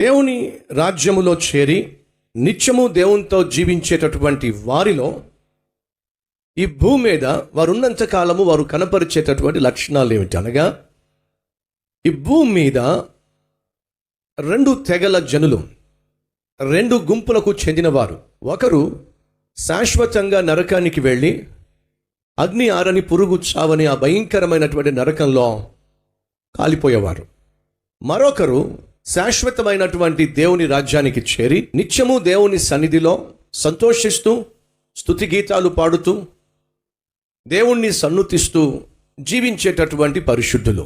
దేవుని రాజ్యములో చేరి నిత్యము దేవునితో జీవించేటటువంటి వారిలో ఈ భూమి మీద వారు ఉన్నంత కాలము వారు కనపరిచేటటువంటి లక్షణాలు ఏమిటి అనగా, ఈ భూమి మీద రెండు తెగల జనులు, రెండు గుంపులకు చెందినవారు. ఒకరు శాశ్వతంగా నరకానికి వెళ్ళి అగ్ని ఆరని పురుగు చావని ఆ భయంకరమైనటువంటి నరకంలో కాలిపోయేవారు. మరొకరు శాశ్వతమైనటువంటి దేవుని రాజ్యానికి చేరి నిత్యము దేవుని సన్నిధిలో సంతోషిస్తూ స్తుతి గీతాలు పాడుతూ దేవుణ్ణి సన్నుతిస్తూ జీవించేటటువంటి పరిశుద్ధులు.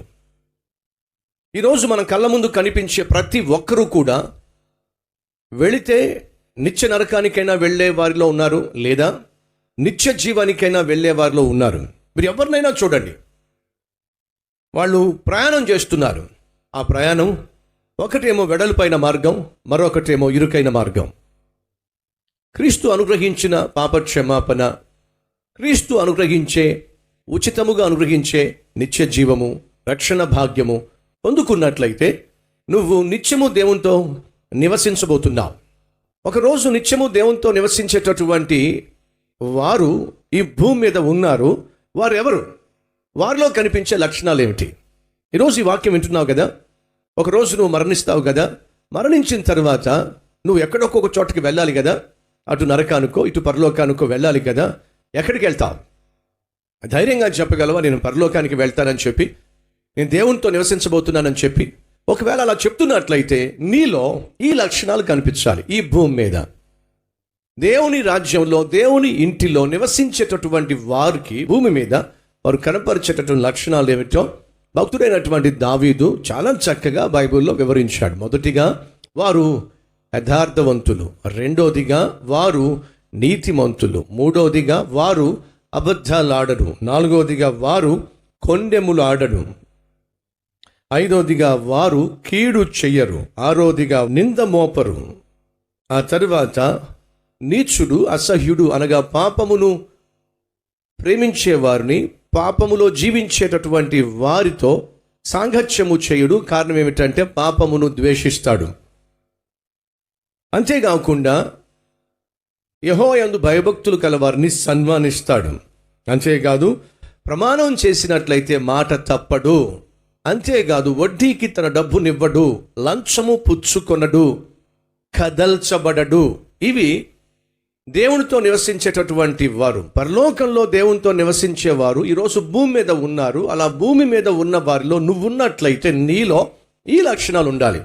ఈరోజు మన కళ్ళ ముందు కనిపించే ప్రతి ఒక్కరూ కూడా వెళితే నిత్య నరకానికైనా వెళ్ళే వారిలో ఉన్నారు, లేదా నిత్య జీవానికైనా వెళ్ళే వారిలో ఉన్నారు. మీరు ఎవరినైనా చూడండి, వాళ్ళు ప్రయాణం చేస్తున్నారు. ఆ ప్రయాణం ఒకటేమో వెడల్పైన మార్గం, మరొకటేమో ఇరుకైన మార్గం. క్రీస్తు అనుగ్రహించిన పాప క్షమాపణ, క్రీస్తు అనుగ్రహించే ఉచితముగా అనుగ్రహించే నిత్య జీవము, రక్షణ భాగ్యము పొందుకున్నట్లయితే నువ్వు నిత్యము దేవునితో నివసించబోతున్నావు. ఒకరోజు నిత్యము దేవునితో నివసించేటటువంటి వారు ఈ భూమి మీద ఉన్నారు. వారు ఎవరు? వారిలో కనిపించే లక్షణాలు ఏమిటి? ఈరోజు ఈ వాక్యం వింటున్నావు కదా, ఒకరోజు నువ్వు మరణిస్తావు కదా. మరణించిన తర్వాత నువ్వు ఎక్కడొక్కొక్క చోటకి వెళ్ళాలి కదా. అటు నరకానికో ఇటు పరలోకానికో వెళ్ళాలి కదా. ఎక్కడికి వెళ్తావు? ధైర్యంగా చెప్పగలవా, నేను పరలోకానికి వెళ్తానని చెప్పి, నేను దేవునితో నివసించబోతున్నానని చెప్పి? ఒకవేళ అలా చెప్తున్నట్లయితే నీలో ఈ లక్షణాలు కనిపించాలి. ఈ భూమి మీద దేవుని రాజ్యంలో, దేవుని ఇంటిలో నివసించేటటువంటి వారికి భూమి మీద వారు కనపరిచేటటువంటి లక్షణాలు ఏమిటో భక్తుడైనటువంటి దావీదు చాలా చక్కగా బైబిల్లో వివరించాడు. మొదటిగా వారు యథార్థవంతులు, రెండోదిగా వారు నీతిమంతులు, మూడోదిగా వారు అబద్ధాలాడరు, నాలుగోదిగా వారు కొండెములు ఆడరు, ఐదోదిగా వారు కీడు చెయ్యరు, ఆరోదిగా నింద మోపరు, ఆ తరువాత నీచుడు అసహ్యుడు అనగా పాపమును ప్రేమించేవారిని, పాపములో జీవించేటటువంటి వారితో సాంగత్యము చేయుడు. కారణం ఏమిటంటే పాపమును ద్వేషిస్తాడు. అంతేకాకుండా యెహోవాయందు భయభక్తులు కలవారిని సన్మానిస్తాడు. అంతేకాదు ప్రమాణం చేసినట్లయితే మాట తప్పడు. అంతేకాదు వడ్డీకి తన డబ్బునివ్వడు, లంచము పుచ్చుకొనడు, కదల్చబడడు. ఇవి దేవునితో నివసించేటటువంటి వారు. పరలోకంలో దేవునితో నివసించేవారు ఈరోజు భూమి మీద ఉన్నారు. అలా భూమి మీద ఉన్న వారిలో నువ్వున్నట్లయితే నీలో ఈ లక్షణాలు ఉండాలి.